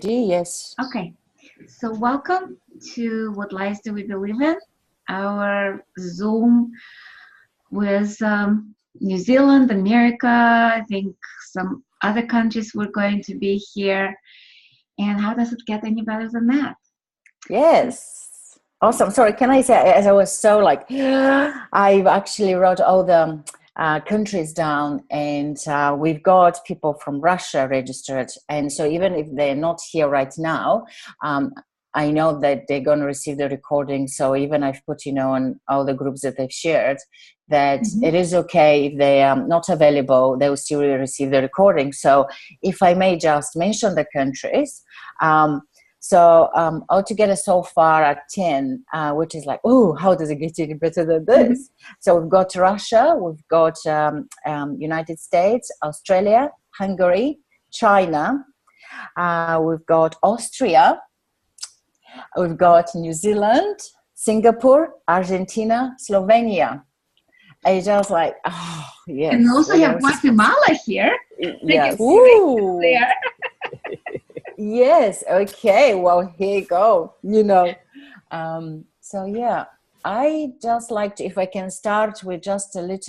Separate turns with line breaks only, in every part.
Yes.
Okay, so welcome to What Lies Do We Believe In? Our Zoom with New Zealand, America, I think some other countries were going to be here. And how does it get any better than that?
Yes. Awesome. Sorry, can I say, as I was so like, I actually wrote all the countries down, and we've got people from Russia registered. And so even if they're not here right now, I know that they're going to receive the recording. So even I've put, on all the groups that they've shared, that it is okay if they are not available, they will still receive the recording. So if I may just mention the countries, so altogether so far at 10, which is like, oh, how does it get any better than this? So we've got Russia, we've got United States, Australia, Hungary, China, we've got Austria, we've got New Zealand, Singapore, Argentina, Slovenia. I just like, oh, yes.
And we also have Guatemala here.
Yes.
Ooh.
Yes. Okay. Well, here you go. So yeah, I just like to, if I can start with just a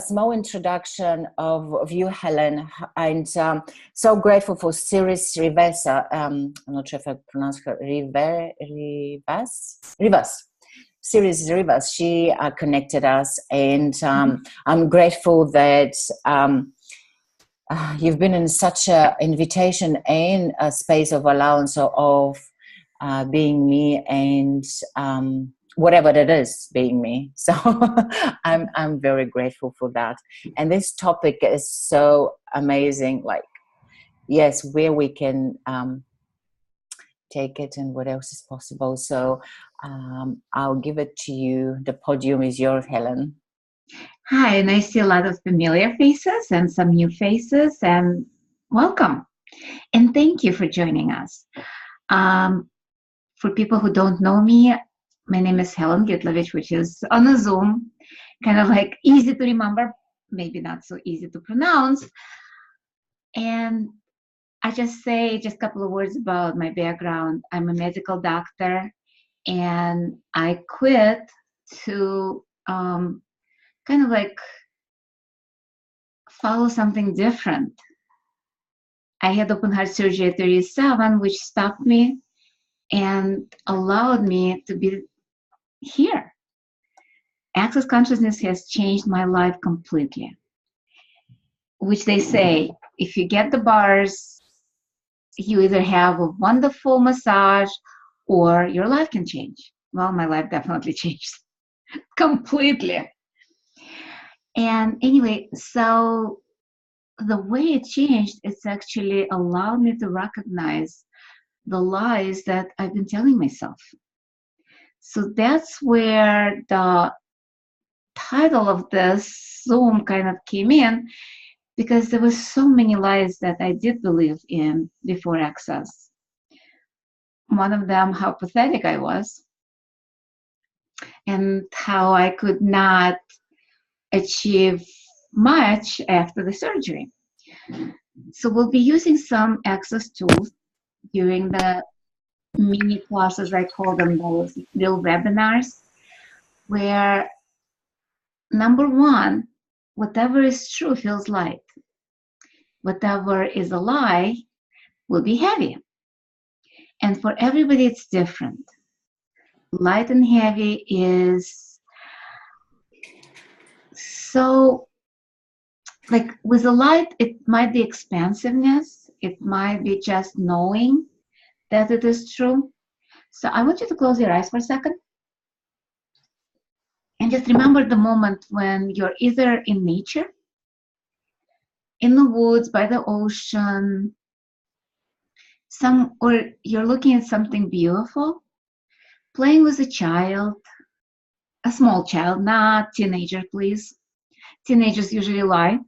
small introduction of you, Helen, and so grateful for Siris Rivasa. I'm not sure if I pronounced her Rivas. Siris Rivas. She connected us, and I'm grateful that you've been in such an invitation and a space of allowance of being me, and whatever that is, being me. So I'm very grateful for that. And this topic is so amazing. Like, yes, where we can take it and what else is possible. So I'll give it to you. The podium is yours, Helen.
Hi, and I see a lot of familiar faces and some new faces, and welcome. And thank you for joining us. For people who don't know me, my name is Helen Gitlevich, which is on a Zoom, kind of like easy to remember, maybe not so easy to pronounce. And I just say just a couple of words about my background. I'm a medical doctor, and I quit to kind of like follow something different. I had open heart surgery at 37, which stopped me and allowed me to be here. Access consciousness has changed my life completely, which they say, if you get the bars, you either have a wonderful massage or your life can change. Well, my life definitely changed completely. And anyway, so the way it changed, it's actually allowed me to recognize the lies that I've been telling myself. So that's where the title of this Zoom kind of came in, because there were so many lies that I did believe in before Access. One of them, how pathetic I was, and how I could not achieve much after the surgery. So we'll be using some Access tools during the mini classes, I call them those little webinars, where number one, whatever is true feels light. Whatever is a lie will be heavy. And for everybody, it's different. Light and heavy is so, like with the light, it might be expansiveness. It might be just knowing that it is true. So I want you to close your eyes for a second. And just remember the moment when you're either in nature, in the woods, by the ocean, or you're looking at something beautiful, playing with a child, a small child, not teenager, please. Teenagers usually lie.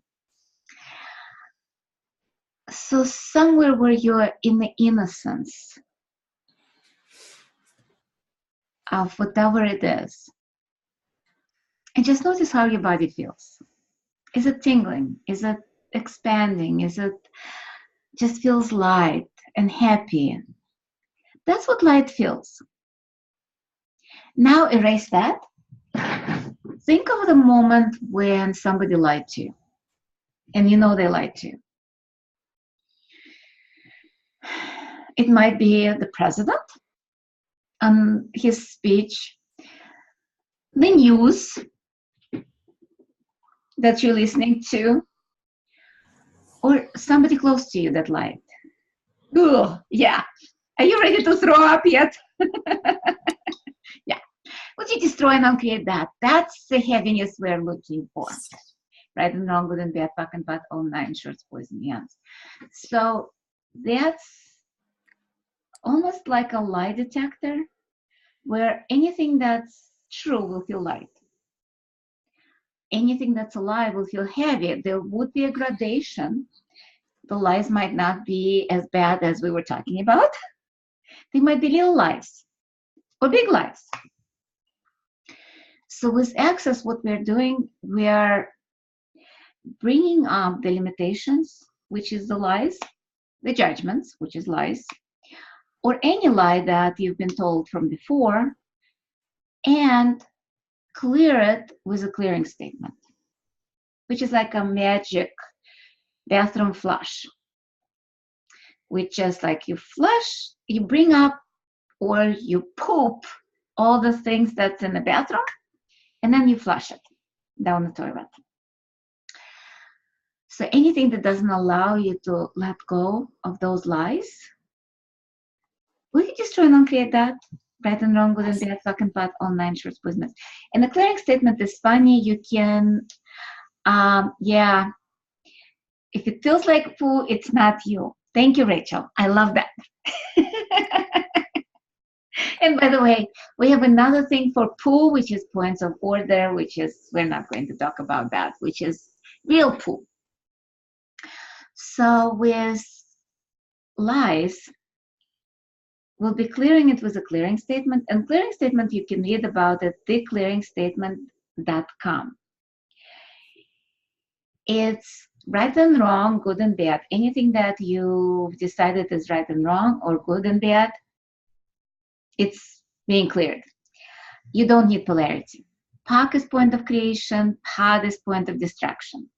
So somewhere where you're in the innocence of whatever it is, and just notice how your body feels. Is it tingling? Is it expanding? Is it just feels light and happy. That's what light feels. Now erase that. Think of the moment when somebody lied to you, and you know they lied to you. It might be the president on his speech, the news that you're listening to, or somebody close to you that lied. Ugh, yeah. Are you ready to throw up yet? Yeah. Would you destroy and uncreate that? That's the heaviness we're looking for. Right and wrong, good and bad, fuck and butt, all nine shorts, boys and youngs. So that's almost like a lie detector, where anything that's true will feel light. Anything that's a lie will feel heavy. There would be a gradation. The lies might not be as bad as we were talking about. They might be little lies or big lies. So with access, what we're doing, we are bringing up the limitations, which is the lies, the judgments, which is lies, or any lie that you've been told from before, and clear it with a clearing statement, which is like a magic bathroom flush, which is like you flush, you bring up or you poop all the things that's in the bathroom, and then you flush it down the toilet. So anything that doesn't allow you to let go of those lies, will you destroy and uncreate that? Right and wrong, good and bad, fuck and butt, all nine shorts, business. And the clearing statement is funny. You can, yeah, if it feels like poo, it's not you. Thank you, Rachel. I love that. And by the way, we have another thing for poo, which is points of order, which is, we're not going to talk about that, which is real poo. So with lies, we'll be clearing it with a clearing statement. And clearing statement, you can read about it, theclearingstatement.com. It's right and wrong, good and bad. Anything that you've decided is right and wrong or good and bad, it's being cleared. You don't need polarity. Pak is point of creation, Pad is point of destruction.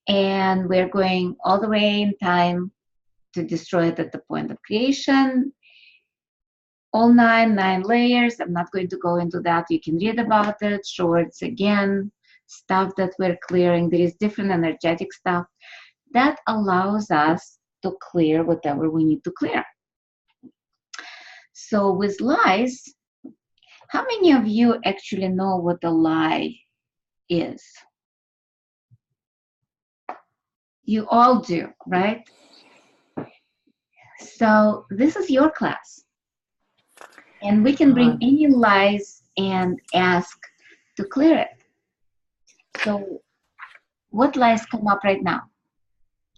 And we're going all the way in time to destroy it at the point of creation. All nine layers. I'm not going to go into that. You can read about it. Shorts again, stuff that we're clearing. There is different energetic stuff that allows us to clear whatever we need to clear. So with lies, how many of you actually know what a lie is? You all do, right? So this is your class. And we can bring any lies and ask to clear it. So what lies come up right now?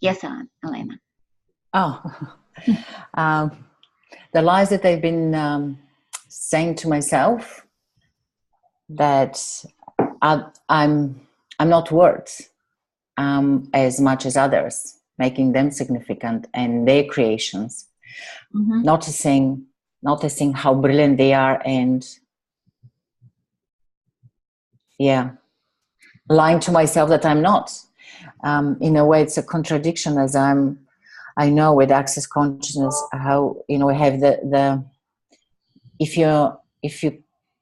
Yes, Elena.
Oh, the lies that I've been saying to myself, that I'm not worth as much as others, making them significant and their creations. Mm-hmm. Noticing how brilliant they are, and lying to myself that I'm not. In a way, it's a contradiction, as I know with access consciousness how we have the if you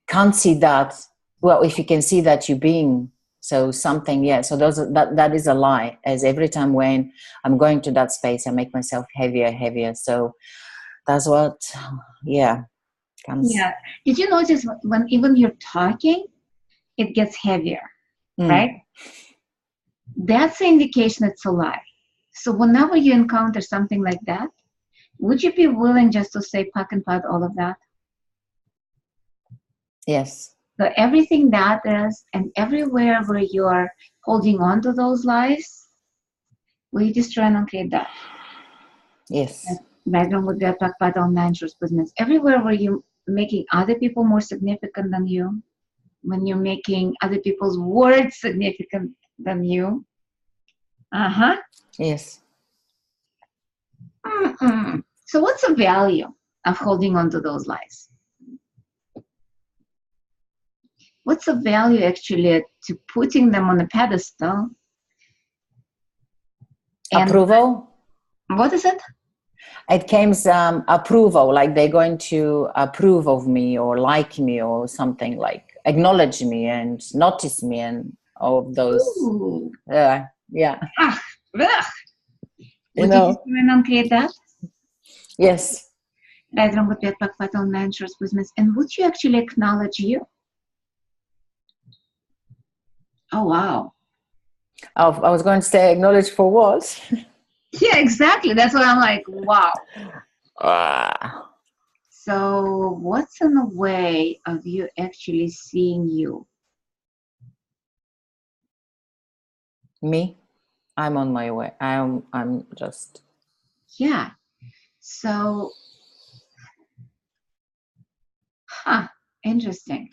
can't see that, well, if you can see that you're being something, so that is a lie. As every time when I'm going to that space, I make myself heavier. So that's what comes.
Yeah. Did you notice when even you're talking, it gets heavier, right? That's an indication it's a lie. So whenever you encounter something like that, would you be willing just to say pack and pad all of that?
Yes.
So everything that is, and everywhere where you are holding on to those lies, will you destroy and uncreate that?
Yes.
Background would be a pack pad all nine shorts business. Everywhere where you're making other people more significant than you, when you're making other people's words significant than you.
Yes.
Mm-mm. So what's the value of holding on to those lies? What's the value actually to putting them on a pedestal? And
Approval?
what is it?
It came approval, like they're going to approve of me or like me or something, like acknowledge me and notice me and all of those.
Ooh.
Yeah.
Ah, ugh.
You
Would
know.
you just enunciate that?
Yes.
Right, wrong, good, bad, black, white, all mantras, wisdoms. And would you actually acknowledge you? Oh, wow.
I was going to say acknowledge for what?
Yeah, exactly. That's what I'm like, wow.
Ah.
So what's in the way of you actually seeing you?
Me? I'm on my way. I'm just.
Yeah. So, interesting.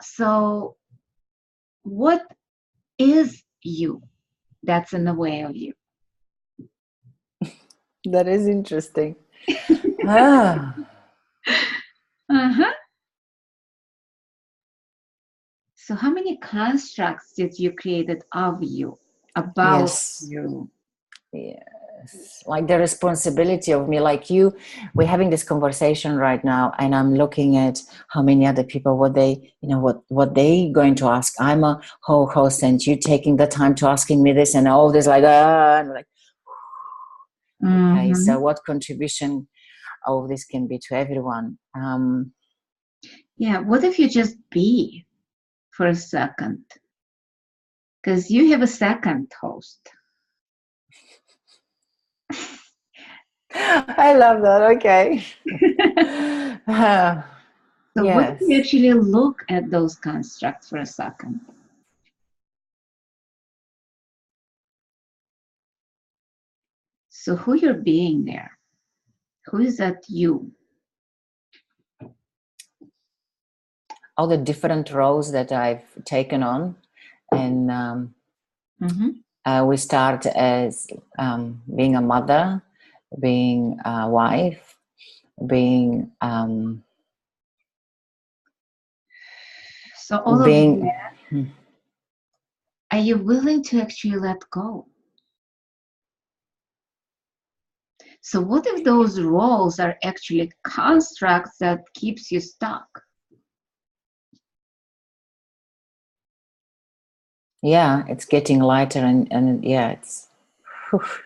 So what is you that's in the way of you?
That is interesting. Ah.
Uh-huh. So how many constructs did you created of you, about
Yes.
you?
Yes. Like the responsibility of me, like you, we're having this conversation right now, and I'm looking at how many other people, what they, what they going to ask. I'm a whole host, and you taking the time to asking me this and all this, like, and like, okay, so what contribution all this can be to everyone?
Yeah, what if you just be for a second? Because you have a second host.
I love that. Okay.
So what if you actually look at those constructs for a second? So who you're being there? Who is that you?
All the different roles that I've taken on, and we start as being a mother, being a wife, being
so all
being,
of that, are you willing to actually let go? So what if those roles are actually constructs that keeps you stuck?
yeah, it's getting lighter and yeah, it's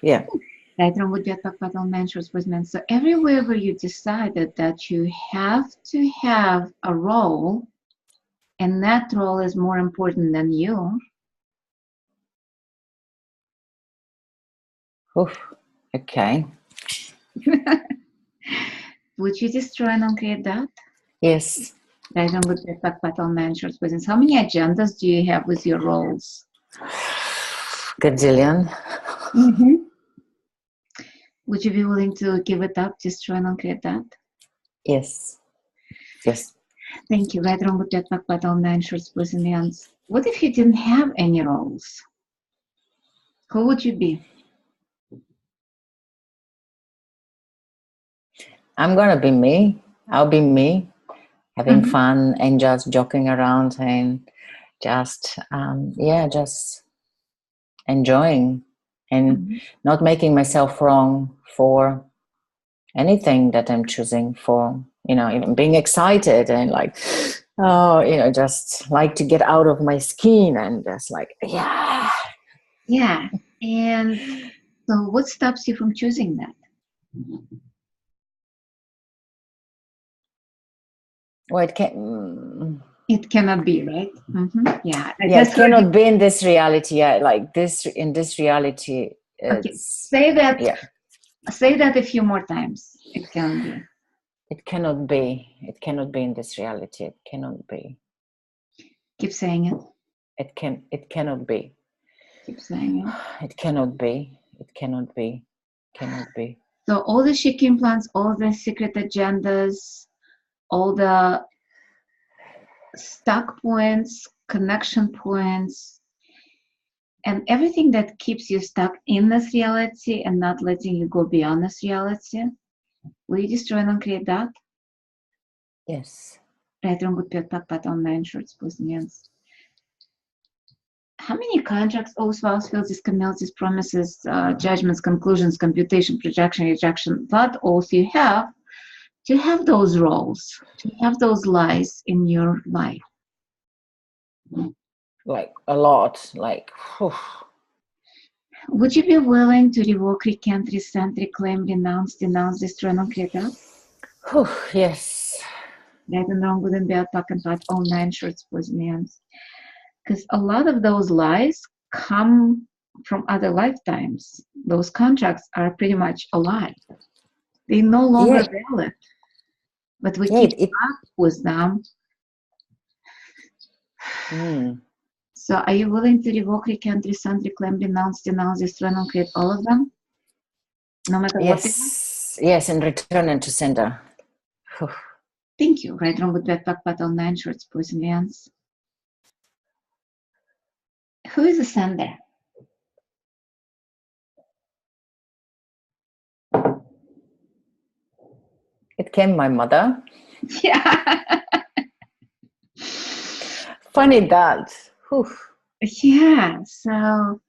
yeah.
Right, wrong, good, bad, black, white, all mantras, wisdom. So everywhere where you decided that you have to have a role, and that role is more important than you.
Okay.
Would you destroy and uncreate that?
Yes.
Right, wrong, good, bad, black, white, all mantras, wisdom. How many agendas do you have with your roles?
Gazillion.
Would you be willing to give it up, destroy and uncreate that?
Yes. Yes.
Thank you. Right, wrong, good, bad, black, white, all mantras, wisdom. What if you didn't have any roles? Who would you be?
I'm gonna be me. I'll be me, having fun and just joking around and just just enjoying and not making myself wrong for anything that I'm choosing for, even being excited and like, just like to get out of my skin and just like, yeah.
Yeah. And so what stops you from choosing that?
Well, it
cannot be, right? Yeah.
It cannot be in this reality. Yeah, like this, in this reality.
Okay. Say that.
Yeah.
Say that a few more times. It can be.
It cannot be. It cannot be in this reality. It cannot be.
Keep saying it.
It cannot be.
Keep saying it.
It cannot be. It cannot be. Cannot be.
So all the shaking plans, all the secret agendas, all the stuck points, connection points, And everything that keeps you stuck in this reality and not letting you go beyond this reality, will you destroy and uncreate that?
Yes.
Right, wrong, good, bad, bad, online, shorts, yes. How many contracts, oaths, vows, fields, communities, promises, judgments, conclusions, computation, projection, rejection, what oath you have to have those roles, to have those lies in your life?
Like a lot, like, whew.
Would you be willing to revoke, recant, resent, reclaim, renounce, denounce, destroy, and uncreate that?
Whew, yes.
Right and wrong, good and bad, talk and thought, all nine shorts, boys and hands. Because a lot of those lies come from other lifetimes. Those contracts are pretty much a lie. They're no longer valid. But we keep up with them. So are you willing to revoke, recant, resent, reclaim, renounce, denounce, destroy, and create all of them? No matter what they are?
Yes, and return into sender. Whew.
Thank you. Right, wrong, good, bad, back, pat, all nine shorts, boys and hands. Who is the sender?
It came my mother.
Yeah.
Funny that. Whew.
Yeah. So.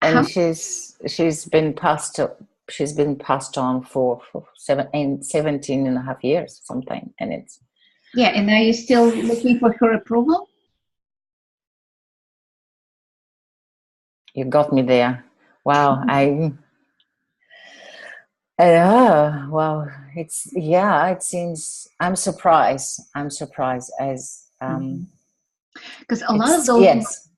And she's been passed on for 17 and a half years, something, and it's.
Yeah, and are you still looking for her approval?
You got me there. Wow, wow, it seems I'm surprised as
because a lot of those
yes.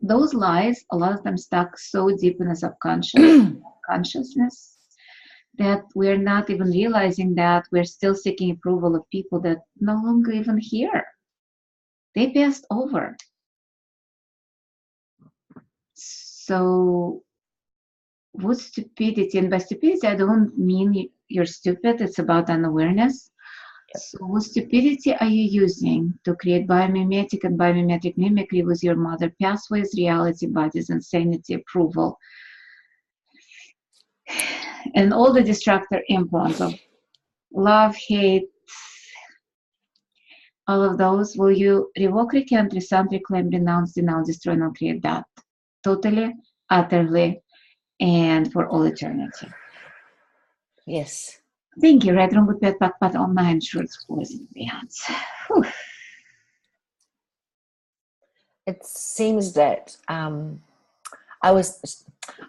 Those lies, a lot of them stuck so deep in the subconscious consciousness that we're not even realizing that we're still seeking approval of people that no longer even here. They passed over. So what stupidity, and by stupidity I don't mean you're stupid, it's about unawareness. So what stupidity are you using to create biomimetic and biomimetic mimicry with your mother pathways, reality, bodies, insanity, approval, and all the destructor implants of love, hate, all of those? Will you revoke, recant, resent, reclaim, renounce, denounce, destroy, and create that totally, utterly, and for all eternity?
Yes.
Thank you. Right, wrong, good, bad, back, pat, all nine shorts, boys and beyonds.
It seems that I'm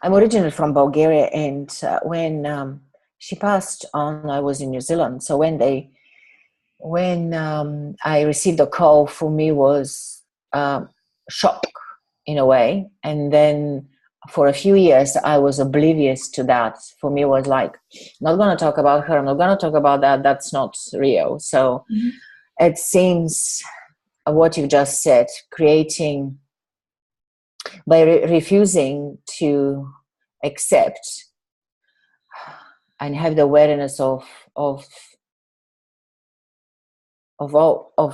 originally from Bulgaria, and when she passed on, I was in New Zealand. So when I received a call, for me was shock in a way, and then for a few years I was oblivious to that. For me, it was like, not going to talk about her, I'm not going to talk about that, that's not real. So it seems what you just said, creating by refusing to accept and have the awareness of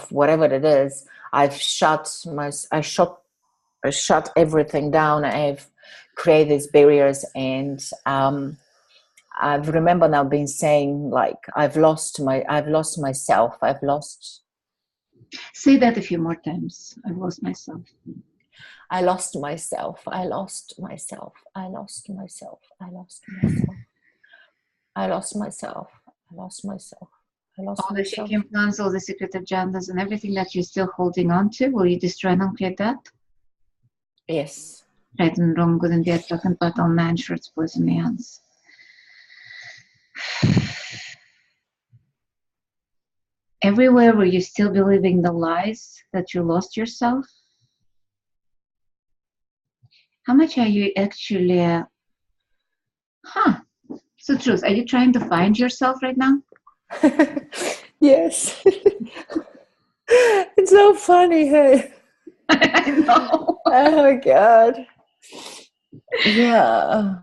whatever it is. I shut everything down. I've created these barriers, and I remember now being saying, like, I've lost myself.
Say that a few more times. I've lost myself.
I lost myself. I lost myself. I lost myself. I lost myself. I lost myself. I lost myself. I lost
all
myself.
The fake implants, all the secret agendas, and everything that you're still holding on to, will you destroy and uncreate that?
Yes.
Right and wrong, good and bad, talking about all nine shorts, boys and hands. Everywhere where you're still believing the lies that you lost yourself, how much are you actually, so truth, are you trying to find yourself right now?
Yes. It's so funny, hey?
I know.
Oh my God. Yeah.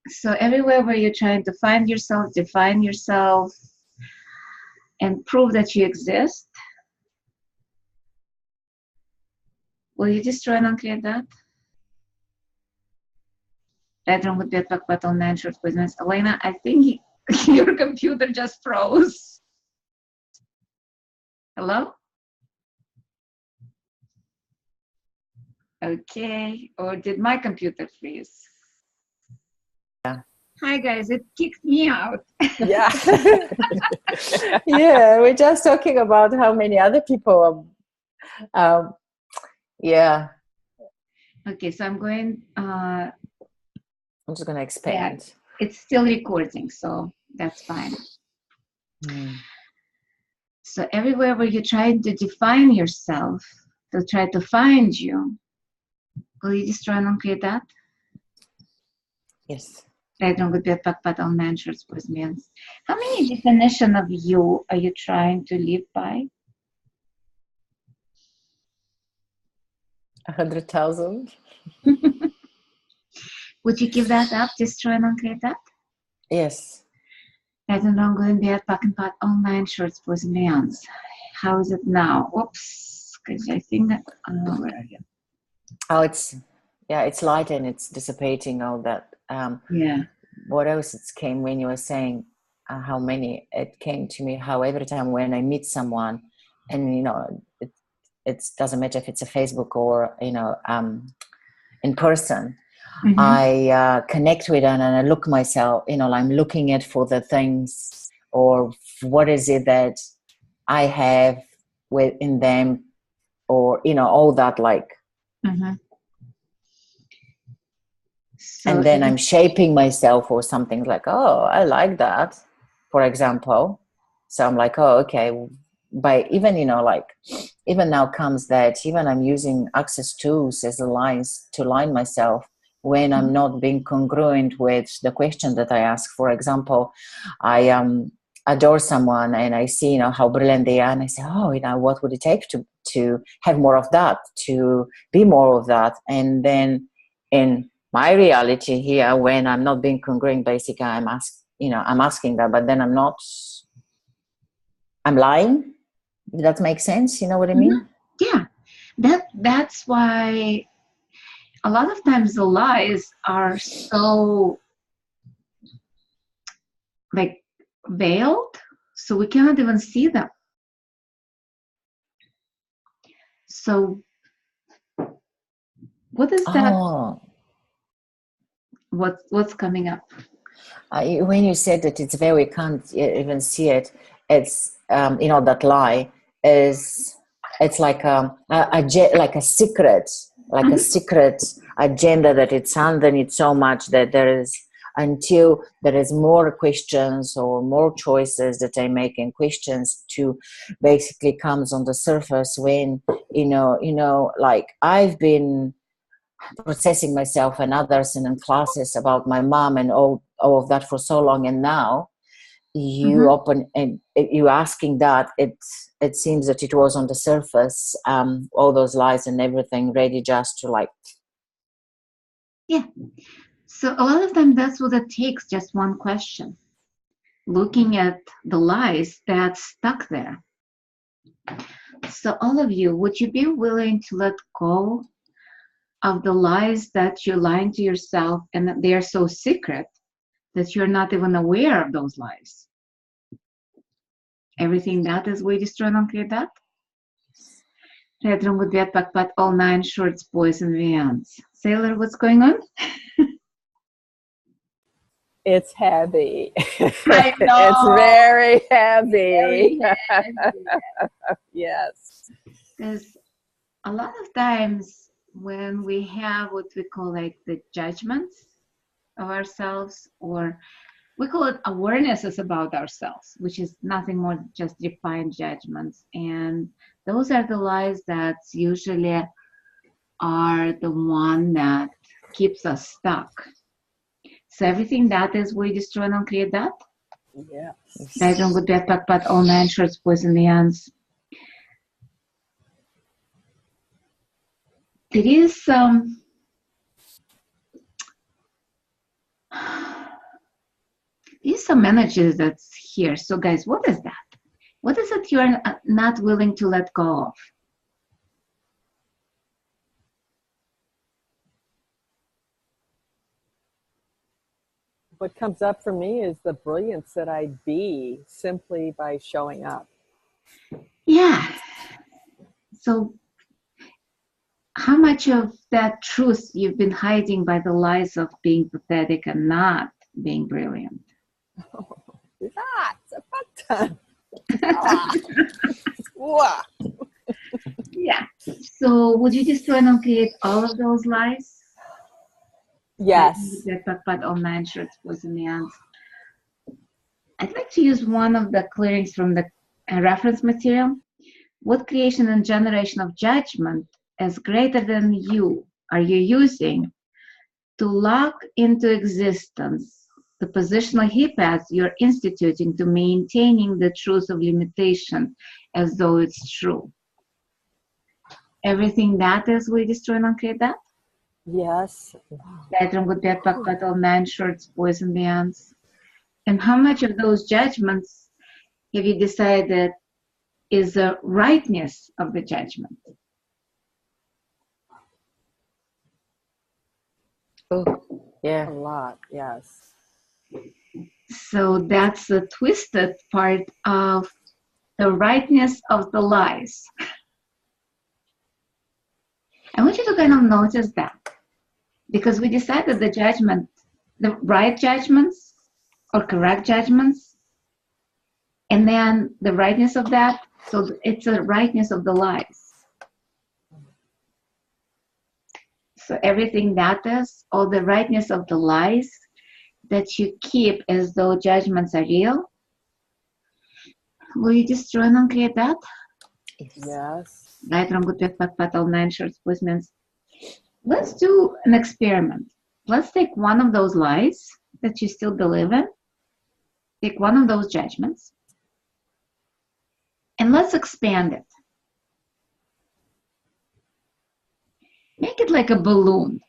So everywhere where you're trying to find yourself, define yourself, and prove that you exist, will you destroy and uncreate that? Right wrong with bed, but all nine short poisonous. Elena, I think your computer just froze. Hello? Okay, or did my computer freeze?
Yeah.
Hi guys, it kicked me out.
Yeah.
Yeah, we're just talking about how many other people yeah.
Okay, so I'm going,
I'm just going to expand.
Yeah, it's still recording, so that's fine. So everywhere where you're trying to define yourself, to try to find you, will you destroy and uncreate that?
Yes.
Right, wrong, good, bad, bad, all nine shorts, boys, means. How many definition of you are you trying to live by?
100,000.
Would you give that up, destroy and uncreate that?
Yes.
Right and wrong, good, bad, back and part, all nine shorts, boys, and means. How is it now? Oops, because I think that, where are you?
Oh, it's light and it's dissipating all that.
Yeah.
What else it came when you were saying how many? It came to me how every time when I meet someone, and it doesn't matter if it's a Facebook or in person, I connect with them and I look myself. I'm looking at for the things or what is it that I have within them, or all that like.
So
and then I'm shaping myself or something like, oh, I like that, for example. So I'm like, oh, okay. By even, even now comes that even I'm using access tools as a lines to line myself when I'm not being congruent with the question that I ask. For example, I adore someone and I see, how brilliant they are. And I say, oh, what would it take to have more of that, to be more of that? And then in my reality here, when I'm not being congruent, basically I'm asking that, but then I'm lying. Does that make sense? You know what I mean?
Yeah, that's why a lot of times the lies are so like veiled, so we cannot even see them. So what is that?
Oh.
What's coming up?
When you said that it's very, we can't even see it, it's that lie is, it's like like a secret, a secret agenda that it's underneath so much that there is, until there is more questions or more choices that I make, and questions to basically comes on the surface when like I've been processing myself and others and in classes about my mom and all of that for so long, and now you open and you asking that, it seems that it was on the surface, all those lies and everything ready just to like.
Yeah, so a lot of times that's what it takes, just one question, looking at the lies that's stuck there. So all of you, would you be willing to let go of the lies that you're lying to yourself, and that they are so secret that you're not even aware of those lies? Everything that is way destroyed and unclear that? Red room with that backpack, all nine shorts, boys and viands. Sailor, what's going on?
It's heavy.
I know.
It's very heavy.
Very heavy.
Yes.
Because a lot of times when we have what we call like the judgments of ourselves, or we call it awarenesses about ourselves, which is nothing more than just refined judgments. And those are the lies that usually are the one that keeps us stuck. So everything that is, we destroy and create that.
Yes.
Right on good backpack, but all nine shorts, boys and the ants. There is some energy that's here. So guys, what is that? What is it you're not willing to let go of?
what comes up for me is the brilliance that I'd be simply by showing up.
Yeah. So how much of that truth you've been hiding by the lies of being pathetic and not being brilliant?
Lots, a fuck ton. Wah.
Yeah. So would you destroy and uncreate all of those lies?
Yes.
But all 9 shirts was in the end. I'd like to use one of the clearings from the reference material. What creation and generation of judgment as greater than you are you using to lock into existence the positional heat you're instituting to maintaining the truth of limitation as though it's true? Everything that is, we destroy and uncreate that?
Yes.
All 9 shorts, boys and beyonds. And how much of those judgments have you decided is the rightness of the judgment?
Oh, yeah.
A lot, yes.
So that's the twisted part of the rightness of the lies. I want you to kind of notice that, because we decided the judgment, the right judgments or correct judgments, and then the rightness of that. So it's a rightness of the lies. So everything that is, all the rightness of the lies that you keep as though judgments are real, will you destroy and uncreate that?
Yes.
All 9 shorts, boys, means. Let's do an experiment. Let's take one of those lies that you still believe in, take one of those judgments, and let's expand it. Make it like a balloon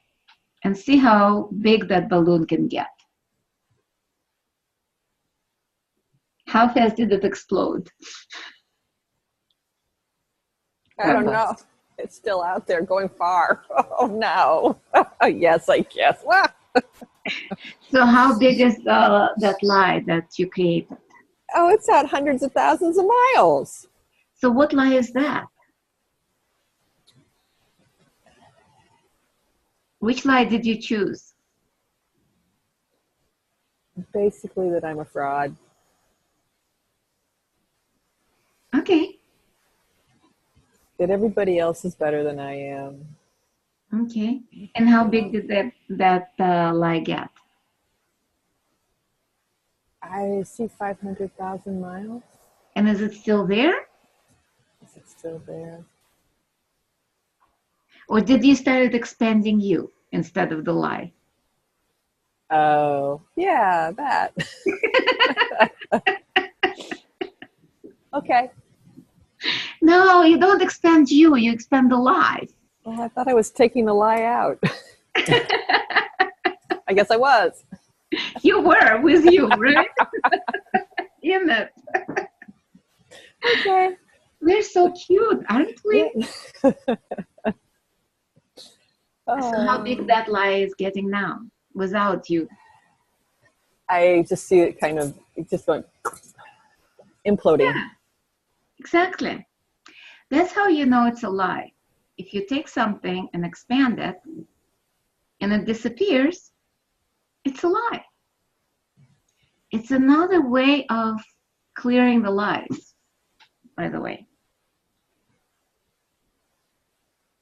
and see how big that balloon can get. How fast did it explode?
I don't know. It's still out there going far. Oh, no. Yes, I guess. Wah.
So how big is that lie that you created?
Oh, it's out hundreds of thousands of miles.
So what lie is that? Which lie did you choose?
Basically that I'm a fraud.
Okay.
That everybody else is better than I am.
Okay. And how big did that lie get?
I see 500,000 miles.
And is it still there?
Is it still there?
Or did you start expanding you instead of the lie?
Oh, yeah, that. Okay.
No, you don't expand you expand the lie.
Well, I thought I was taking the lie out. I guess I was.
You were with you, right? In it.
Okay.
We're so cute, aren't we?
Oh.
So how big that lie is getting now without you?
I just see it kind of just going imploding.
Yeah, exactly. That's how you know it's a lie. If you take something and expand it and it disappears, it's a lie. It's another way of clearing the lies, by the way.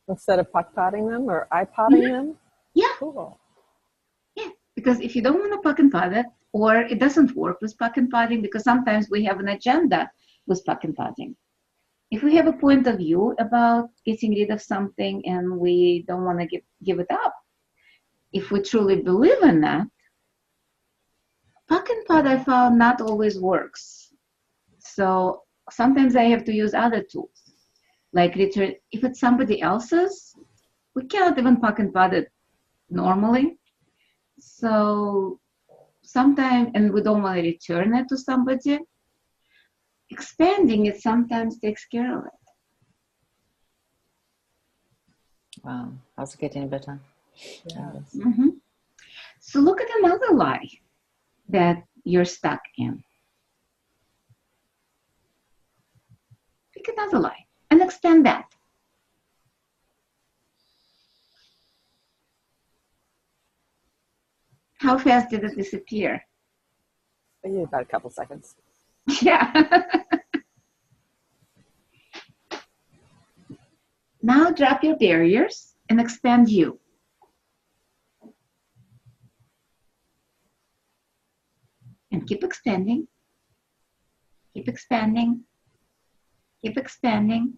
Instead of potting them or potting them?
Yeah.
Cool.
Yeah, because if you don't want to puck and pot it, or it doesn't work with puck and potting, because sometimes we have an agenda with puck and potting. If we have a point of view about getting rid of something and we don't want to give it up, if we truly believe in that, puck and pot I found not always works. So sometimes I have to use other tools, like return. If it's somebody else's, we cannot even puck and pot it normally. So sometimes, and we don't want to return it to somebody, expanding it sometimes takes care of it.
Wow, that's getting better.
Yes.
Mm-hmm. So look at another lie. that you're stuck in. Pick another lie and extend that. How fast did it disappear?
Maybe about a couple seconds.
Yeah. Now drop your barriers and expand you. And keep expanding. Keep expanding. Keep expanding.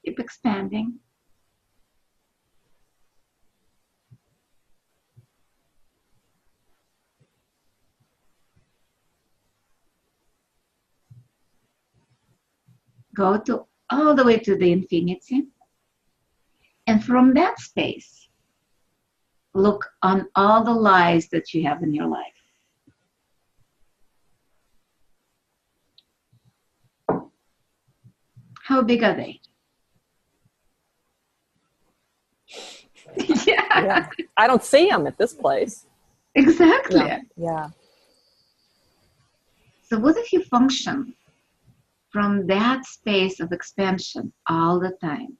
Keep expanding. Go to all the way to the infinity. And from that space, look on all the lies that you have in your life. How big are they?
Yeah. I don't see them at this place.
Exactly.
Yeah.
So what if you function from that space of expansion all the time?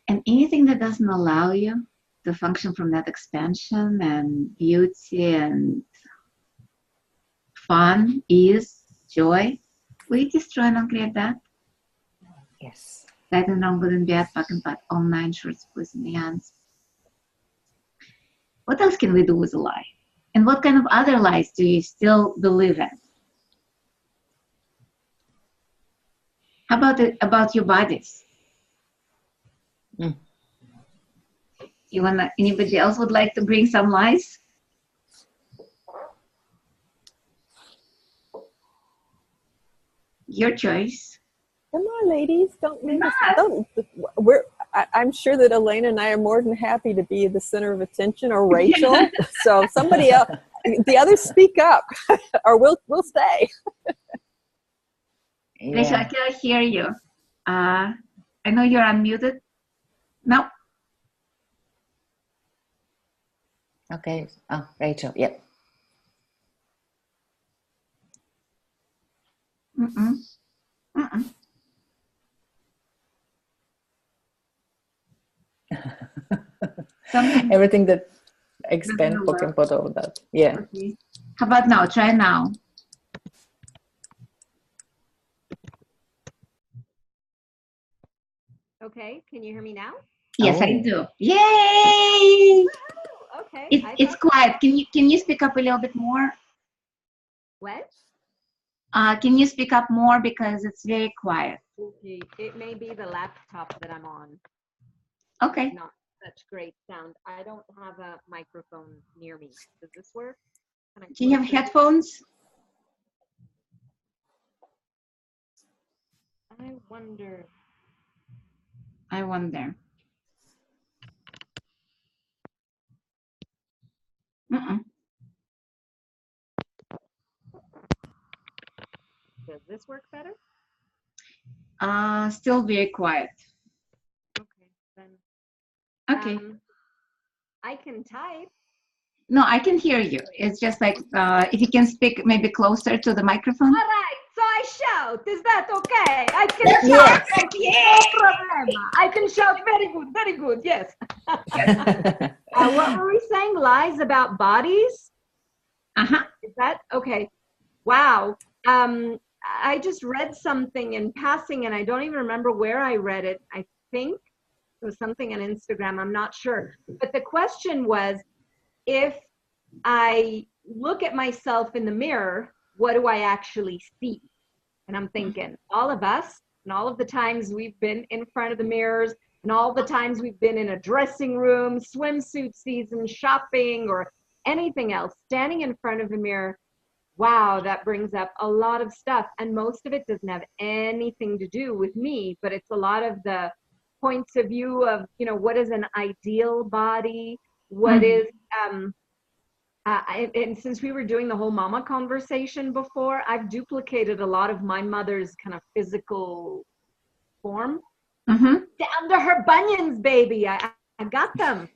And anything that doesn't allow you to function from that expansion and beauty and fun, ease, joy, will you destroy and uncreate that?
Yes.
Right and wrong, good and bad, back and back, all nine shorts, boys and beyonds. What else can we do with a lie? And what kind of other lies do you still believe in? How about your bodies? You wanna? Anybody else would like to bring some lies? Your choice.
Come on, ladies. Don't make us. Don't. I'm sure that Elena and I are more than happy to be the center of attention, or Rachel. So somebody else, the others, speak up, or we'll stay.
Rachel, I cannot hear you. I know you're unmuted. No.
Okay. Oh, Rachel. Yep. Everything that expand, poke and put, all that. Yeah.
Okay. How about now? Try now.
Okay, can you hear me now?
Yes, I do. Yay!
Okay.
It's quiet. Can you speak up a little bit more?
What?
Can you speak up more because it's very quiet?
Okay. It may be the laptop that I'm on.
Okay.
Not such great sound. I don't have a microphone near me. Does this work?
Do you have headphones?
I wonder. Does this work better?
Still very quiet.
Okay, then.
Okay.
I can type.
No, I can hear you. It's just like if you can speak maybe closer to the microphone.
All right, so I shout. Is that okay? I can shout. No problem. I can shout. Very good, very good. Yes. What were we saying? Lies about bodies? Is that okay? Wow. I just read something in passing, and I don't even remember where I read it. I think it was something on Instagram. I'm not sure. But the question was, if I look at myself in the mirror, what do I actually see? And I'm thinking, all of us, and all of the times we've been in front of the mirrors, and all the times we've been in a dressing room, swimsuit season, shopping, or anything else, standing in front of a mirror, wow, that brings up a lot of stuff. And most of it doesn't have anything to do with me, but it's a lot of the points of view of, you know, what is an ideal body? What is, and since we were doing the whole mama conversation before, I've duplicated a lot of my mother's kind of physical form. Down to her bunions, baby. I got them.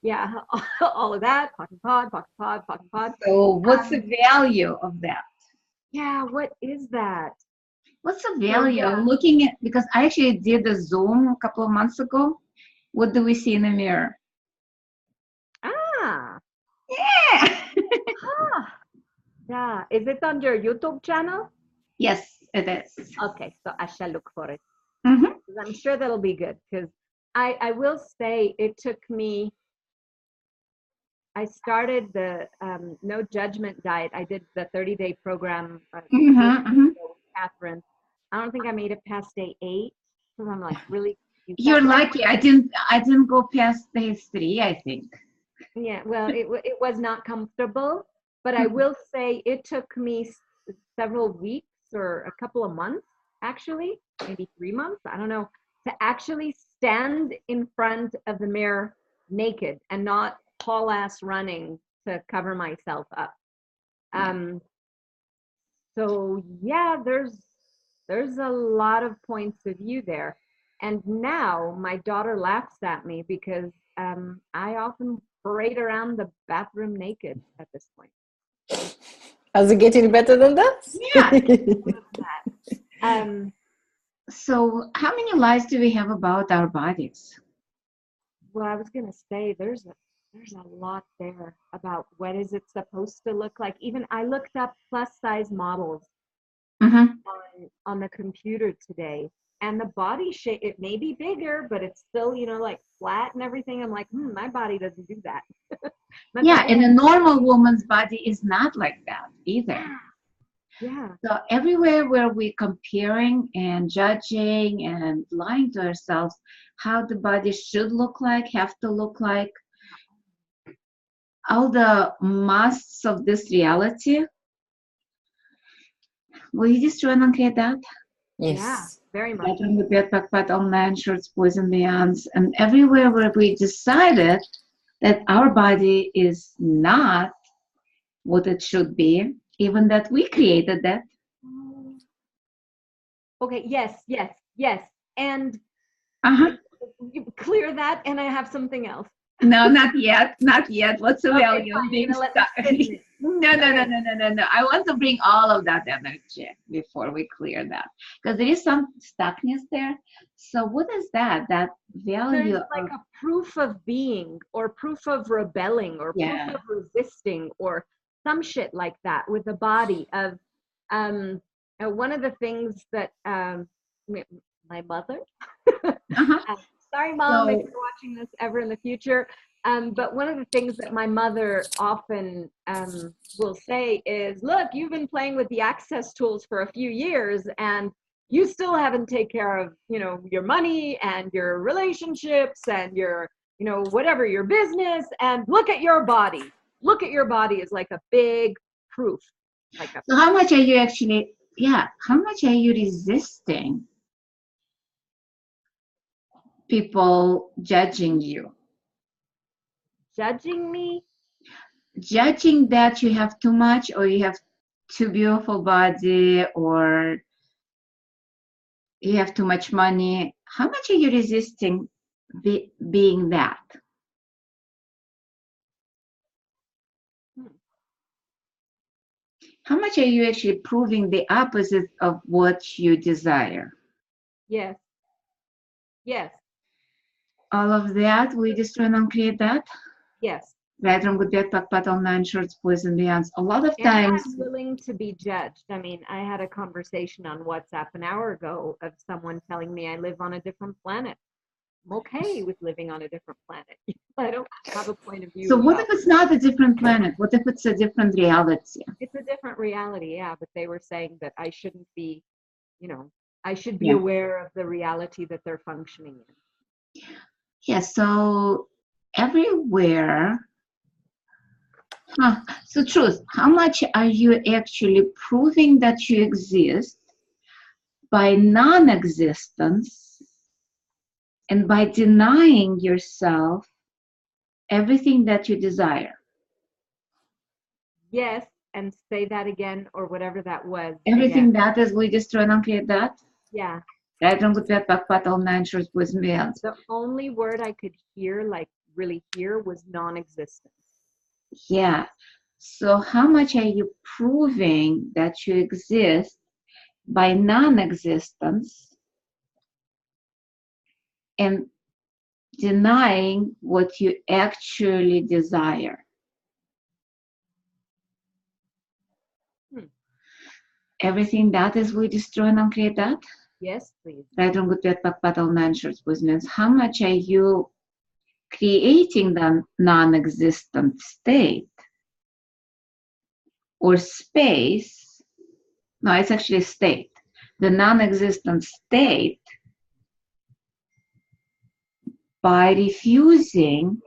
Yeah, all of that. Pocket pod, pocket pod, pocket pod.
So what's the value of that?
Yeah, what is that?
What's the value?
yeah.
I'm looking at, because I actually did a Zoom a couple of months ago. What do we see in the mirror?
Ah,
Yeah.
yeah. Is it on your YouTube channel?
Yes, it is.
Okay, so I shall look for it.
Mm-hmm.
'Cause I'm sure that'll be good. Because I will say it took me. I started the no judgment diet. I did the 30-day program with Catherine. I don't think I made it past day 8 because I'm like really.
You're lucky. I didn't go past day 3, I think.
Yeah, well, it was not comfortable, but I will say it took me several weeks or a couple of months, actually, maybe 3 months, I don't know, to actually stand in front of the mirror naked and not haul ass running to cover myself up. So yeah, there's a lot of points of view there. And now my daughter laughs at me because I often parade around the bathroom naked at this point.
Is it getting better than that?
Yeah. So how many lies do we have about our bodies?
Well, I was going to say there's a lot there about what is it supposed to look like. Even I looked up plus size models on the computer today, and the body shape, it may be bigger, but it's still, like flat and everything. I'm like, my body doesn't do that.
Yeah, and a normal woman's body is not like that either.
Yeah.
So everywhere where we're comparing and judging and lying to ourselves how the body should look like, have to look like, all the masks of this reality, will you destroy and uncreate that?
Yes.
Yeah, very much.
Bedroom, the bed, backpack, online shirts, poison beyonds, and everywhere where we decided that our body is not what it should be, even that we created that.
Okay, yes. And you clear that, and I have something else.
No, not yet. What's the value of being
stuck?
No. I want to bring all of that energy before we clear that, because there is some stuckness there. So what is that value?
There's like a proof of being, or proof of rebelling, or proof of resisting, or some shit like that with the body of one of the things that my mother sorry mom if you're watching this ever in the future, but one of the things that my mother often will say is, look, you've been playing with the access tools for a few years and you still haven't taken care of your money and your relationships and your whatever, your business, and look at your body is like a big proof.
So how much are you actually how much are you resisting people judging you?
Judging me?
Judging that you have too much, or you have too beautiful body, or you have too much money. How much are you resisting being that? How much are you actually proving the opposite of what you desire?
Yes.
All of that, we destroy and uncreate that?
Yes.
Bedroom, good bed, pat, online shirts, poison beyonds. A lot of times.
I'm willing to be judged. I mean, I had a conversation on WhatsApp an hour ago of someone telling me I live on a different planet. I'm okay with living on a different planet. I don't have a point of view.
So what if it's not a different planet? What if it's a different reality?
It's a different reality, yeah. But they were saying that I shouldn't be, I should be aware of the reality that they're functioning in.
Yeah, so everywhere. So truth, how much are you actually proving that you exist by non-existence and by denying yourself everything that you desire?
Yes, and say that again, or whatever that was.
Everything that is, we destroy and uncreate that?
Yeah.
Right, wrong, good, bad, backpack, all nine shorts, boys and beyonds.
The only word I could hear, like really hear, was non-existent.
Yeah. So how much are you proving that you exist by non-existence and denying what you actually desire? Everything that is, we destroy and uncreate that.
Yes, please.
Right, wrong, good, bad, backpack, all nine shorts, boys and beyonds. How much are you creating the non-existent state or space? No, it's actually state. The non-existent state by refusing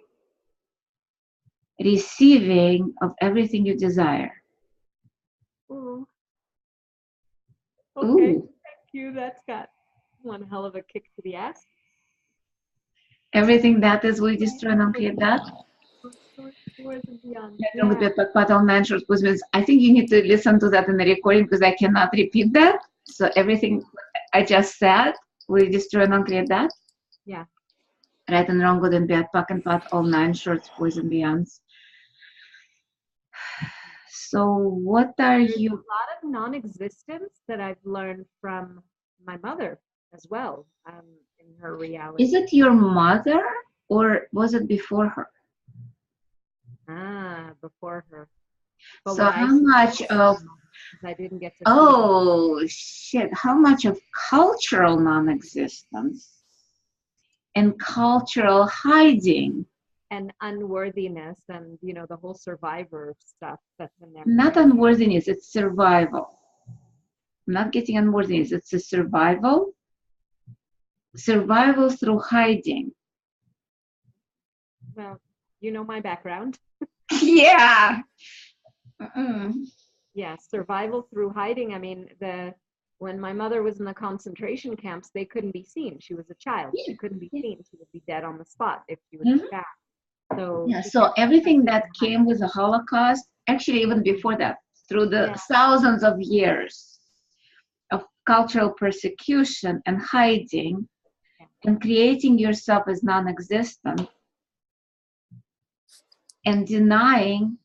receiving of everything you desire.
Ooh. Okay,
Ooh.
thank you. That's got one hell of a kick to the ass.
Everything that is, we destroy and uncreate that.
Towards and beyond.
Yeah. I think you need to listen to that in the recording because I cannot repeat that. So everything I just said, we destroy and uncreate that.
Yeah.
Right and wrong, good and bad, pack and pat, all nine shorts, boys and beyonds. So what are
There's
you?
a lot of non-existence that I've learned from my mother as well, in her reality.
Is it your mother or was it before her?
Before her. But
So
when
how
I see
much
her,
of,
I didn't get to see
oh shit, how much of cultural non-existence and cultural hiding?
and unworthiness and, you know, the whole survivor stuff that's in there.
Not unworthiness, it's survival. I'm not getting unworthiness, it's a survival. Survival through hiding.
Well, you know my background.
Yeah.
Yeah, survival through hiding. I mean, when my mother was in the concentration camps, they couldn't be seen. She was a child. She couldn't be seen. She would be dead on the spot if she was found. So
yeah, so everything that came with the Holocaust, actually even before that, through the thousands of years of cultural persecution and hiding and creating yourself as non-existent and denying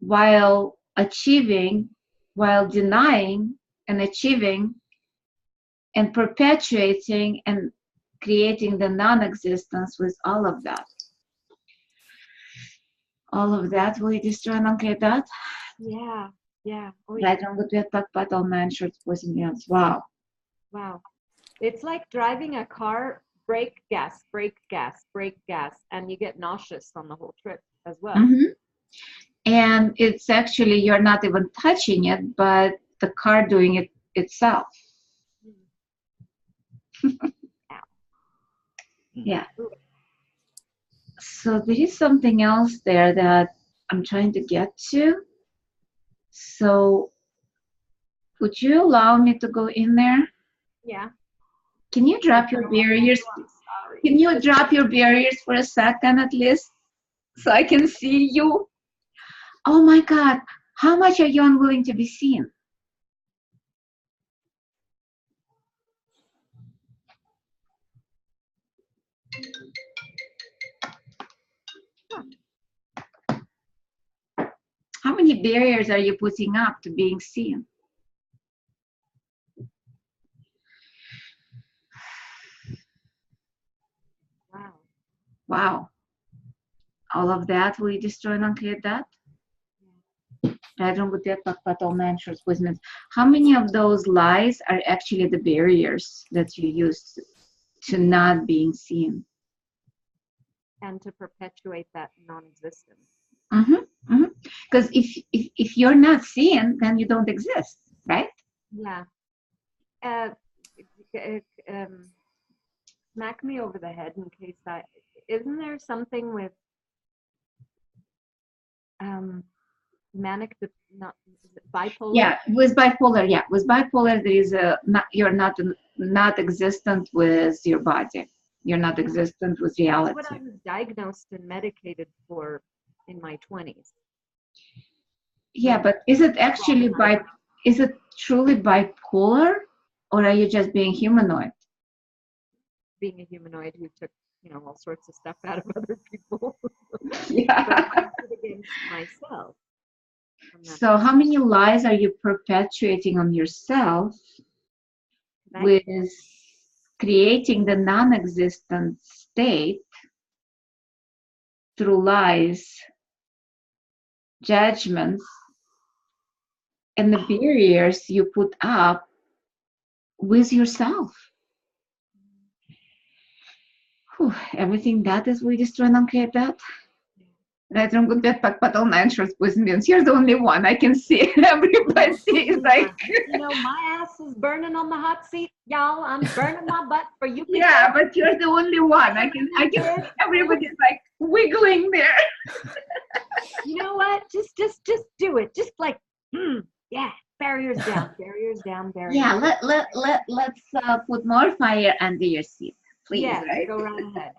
while achieving, while denying and achieving and perpetuating and creating the non-existence with all of that. All of that, will you destroy and uncreate that?
Yeah, yeah. Oh,
Right, wrong, good, bad, pack, pat, all nine shorts, boys and beyonds. Wow.
wow. It's like driving a car, brake, gas, brake, gas, brake, gas, and you get nauseous on the whole trip as well.
Mm-hmm. And it's actually, you're not even touching it, but the car doing it itself. Yeah. So there is something else there that I'm trying to get to. So would you allow me to go in there?
Yeah.
Can you drop your barriers? Can you drop your barriers for a second at least so I can see you? Oh my God, how much are you unwilling to be seen? How many barriers are you putting up to being seen?
Wow.
Wow. All of that, will you destroy and uncreate that? How many of those lies are actually the barriers that you use to not being seen?
And to perpetuate that non-existence.
Because if you're not seen, then you don't exist, right?
Yeah. Smack me over the head in case isn't there something with manic, not bipolar?
Yeah, with bipolar, yeah. With bipolar, there is you're not existent with your body. You're not existent with reality.
That's what I was diagnosed and medicated for in my 20s.
Yeah, but is it actually is it truly bipolar, Or are you just being humanoid?
Being a humanoid who took, all sorts of stuff out of other people.
Yeah.
But I did it against myself.
So how many lies are you perpetuating on yourself with creating the non-existent state through lies, judgments, and the barriers you put up with yourself? Whew, everything that is we destroy and uncreate that. Right, I'm good at patal 9 shorts, boys and girls. You're the only one I can see. Everybody is like,
my ass is burning on the hot seat, y'all. I'm burning my butt for you people.
yeah, but you're the only one. I can. Everybody's like wiggling there.
You know what? Just do it. Just like, yeah. Barriers down. Barriers down. Barriers.
Yeah. Let's put more fire under your seat, please.
Yeah.
Right?
Go right ahead.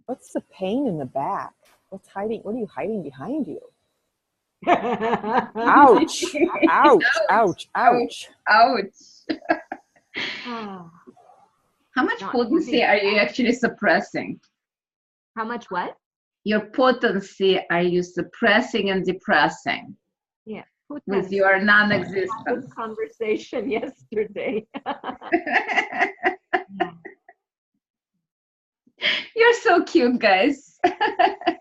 What's the pain in the back? What's hiding? What are you hiding behind you?
Ouch.
Ouch! Ouch! Ouch!
Ouch!
Oh.
How much
Not
potency
easy.
are you actually suppressing?
How much what?
Your potency are you suppressing and depressing
Yeah.
with your
Had
non-existence?
this conversation yesterday.
You're so cute, guys. I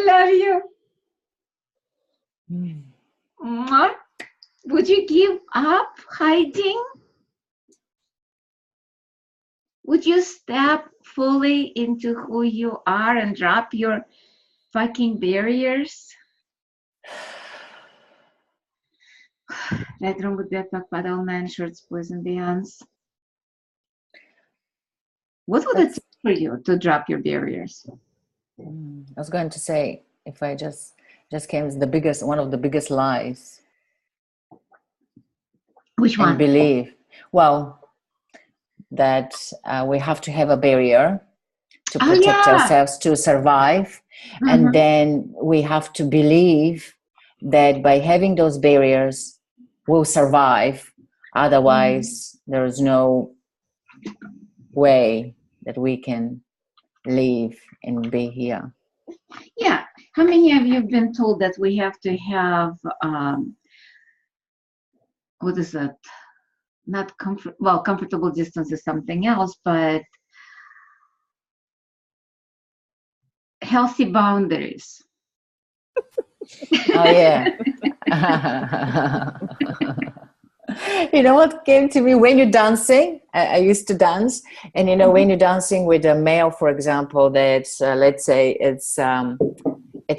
love you. Mwah. Would you give up hiding? Would you step fully into who you are and drop your fucking barriers? Right, wrong with that, patal 9 shorts, boys and beyonds. What would it take for you to drop your barriers?
I was going to say, if I just came as one of the biggest lies.
Which one?
And believe, that we have to have a barrier to protect ourselves to survive. And then we have to believe that by having those barriers, we'll survive. Otherwise, there is no way that we can live and be here.
Yeah. How many of you have been told that we have to have, what is that? Not comfortable distance is something else, but healthy boundaries.
Oh, yeah. You know what came to me when you're dancing? I used to dance, and when you're dancing with a male, for example, that's let's say it's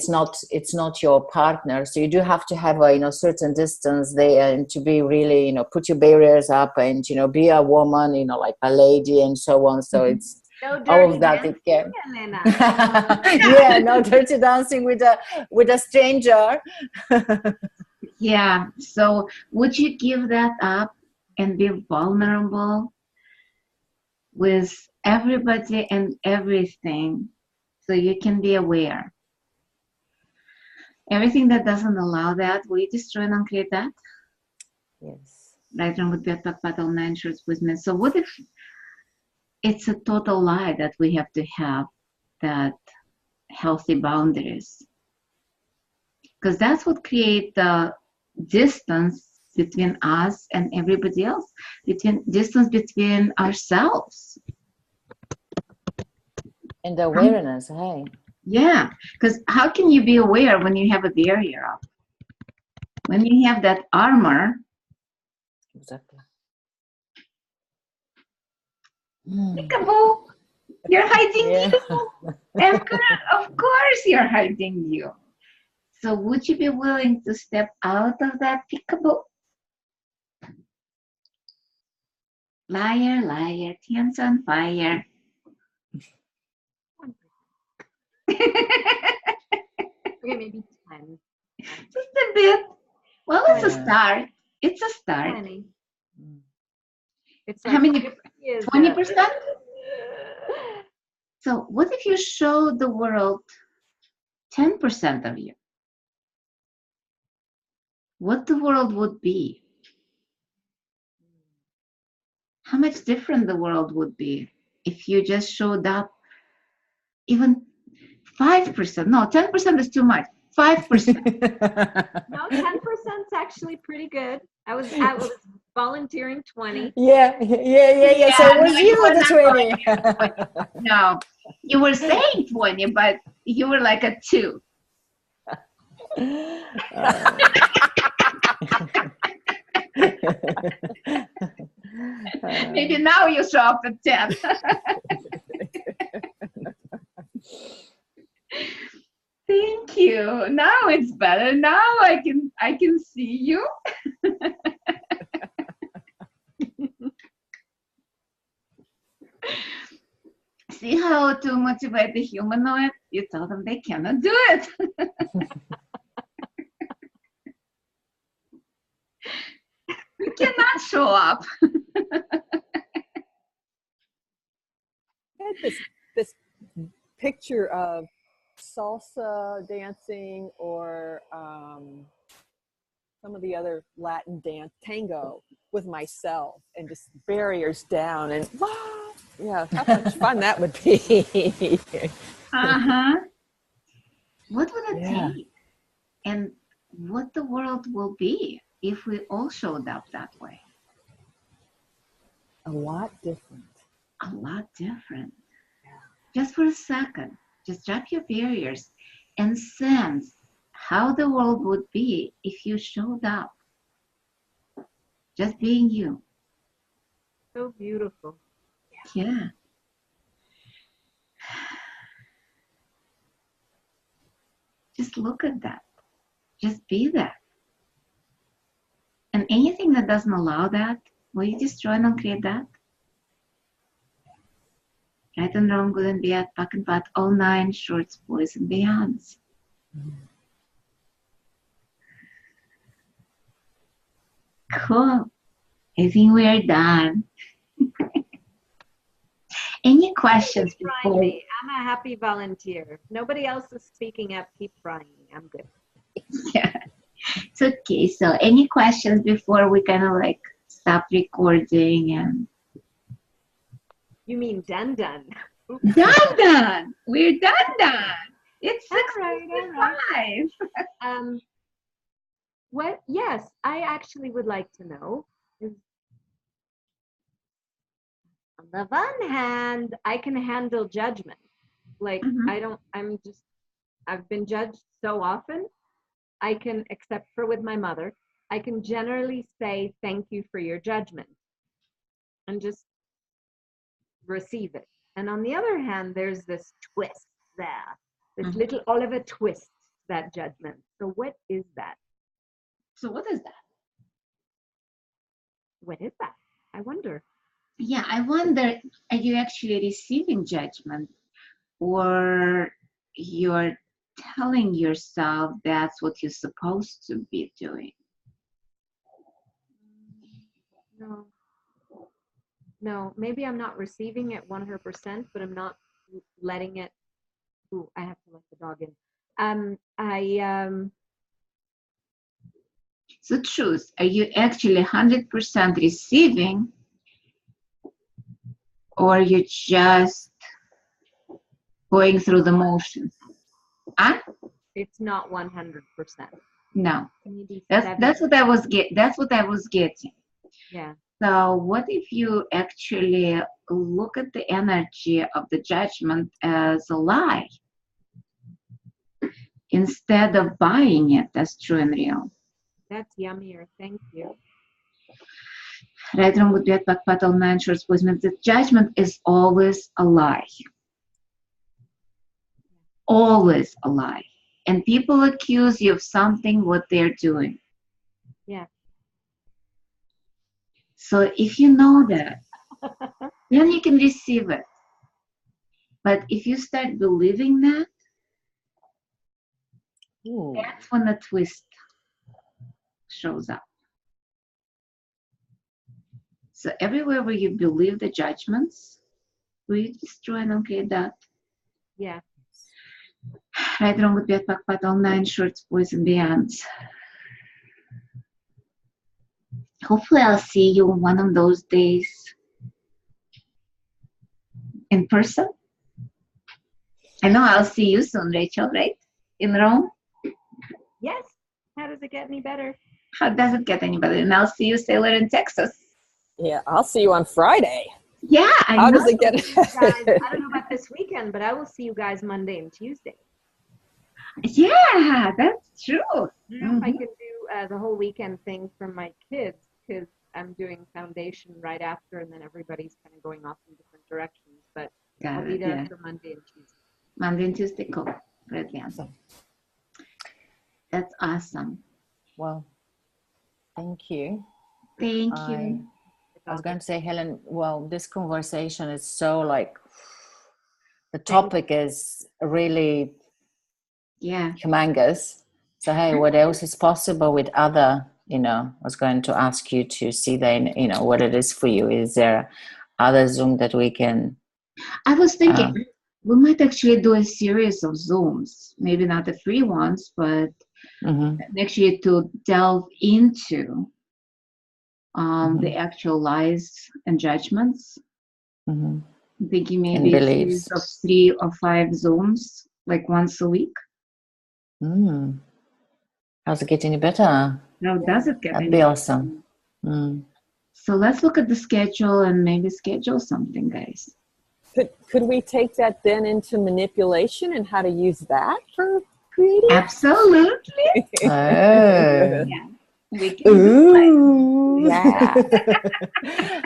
not your partner, so you do have to have a certain distance there, and to be really put your barriers up, and be a woman, like a lady, and so on. So it's all of that. It can. Yeah, no dirty dancing with a stranger.
Yeah. So would you give that up and be vulnerable with everybody and everything so you can be aware? Everything that doesn't allow that, will you destroy and uncreate that?
Yes.
Right, wrong with that, patal 9 shorts with me. So what if it's a total lie that we have to have that healthy boundaries? Because that's what creates the distance between us and everybody else, distance between ourselves.
And the awareness, hey.
Yeah, because how can you be aware when you have a barrier up? When you have that armor.
Exactly.
Peekaboo, you're hiding you. Of course you're hiding you. So would you be willing to step out of that peekaboo? Liar, liar, hands on fire.
Okay, maybe 10.
Just a bit. Well, it's a start. It's a start.
20. It's
How many? 20%? So what if you show the world 10% of you? What the world would be? how much different the world would be if you just showed up even 5%. No, 10% is too much. 5%.
No, 10% is actually pretty good. I was volunteering 20.
Yeah. So it was
no,
you
were
the
not
20.
No, you were saying 20, but you were like a 2. Maybe now you show up at 10. Thank you. Now it's better. Now I can see you. See how to motivate the humanoid? You tell them they cannot do it. You cannot show up.
I had this picture of salsa dancing or some of the other Latin dance, tango, with myself, and just barriers down, and yeah, how much fun that would be.
What would it take? And what the world will be if we all showed up that way?
A lot different.
A lot different. Just for a second, just drop your barriers and sense how the world would be if you showed up. Just being you.
So beautiful.
Yeah. Just look at that. Just be that. And anything that doesn't allow that, will you destroy and uncreate that? Right and wrong, good and bad, back and bad, all 9 shorts, boys and beyonds. Cool. I think we are done. Any questions before?
I'm a happy volunteer. If nobody else is speaking up, keep trying. I'm good.
Yeah. It's okay. So any questions before we kind of like stop recording? And
you mean done?
Done. We're done. It's 6:55.
What? Yes, I actually would like to know is, on the one hand, I can handle judgment. Like I've been judged so often. I can, except for with my mother, I can generally say thank you for your judgment and just receive it. And on the other hand, there's this twist there, this little Oliver twist, that judgment. So what is that?
So what is that?
What is that? I wonder.
Yeah, I wonder, are you actually receiving judgment, or you're telling yourself that's what you're supposed to be doing?
No, maybe I'm not receiving it 100%, but I'm not letting it. Ooh, I have to let the dog in.
So choose, are you actually 100% receiving, or you're just going through the motions? Huh?
It's not 100%.
No, that's what I was getting.
Yeah.
So what if you actually look at the energy of the judgment as a lie instead of buying it as true and real?
That's yummier. Thank you.
Right, wrong, good, bad, back, battle, 9 shorts, boys. The judgment is always a lie. Always a lie. And people accuse you of something what they're doing.
Yeah.
So if you know that, then you can receive it. But if you start believing that, that's when the twist shows up. So everywhere where you believe the judgments, will you destroy and uncreate that?
Yeah.
Right, wrong, good, bad, back, battle, 9 shorts, boys and beyonds. Hopefully I'll see you one of those days in person. I know I'll see you soon, Rachel, right? In Rome.
Yes. How does it get any better?
How does it get any better? And I'll see you, Sailor, in Texas.
Yeah, I'll see you on Friday.
Yeah,
How does it get?
Guys, I don't know about this weekend, but I will see you guys Monday and Tuesday.
Yeah, that's true.
I don't know if I can do the whole weekend thing for my kids because I'm doing foundation right after, and then everybody's kind of going off in different directions. But I'll be there for Monday and Tuesday.
Monday and Tuesday, cool. Great answer. That's awesome.
Well, thank you.
Thank you.
I was going to say, Helen, well, this conversation is so like, the topic is really humongous. So, hey, what else is possible with other, I was going to ask you to see then, what it is for you. Is there other Zoom that we can?
I was thinking we might actually do a series of Zooms, maybe not the free ones, but actually to delve into the actual lies and judgments. Thinking maybe a series of 3 or 5 Zooms, like once a week.
How's it getting any better?
How does it get?
That'd be awesome.
So let's look at the schedule and maybe schedule something, guys.
Could we take that then into manipulation and how to use that for creating?
Absolutely.
Oh.
Yeah. We can do
it. Yeah.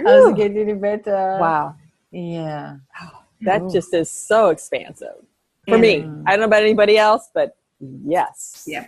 How's it getting any better?
Wow.
Yeah.
That just is so expansive for me. I don't know about anybody else, but yes.
Yeah.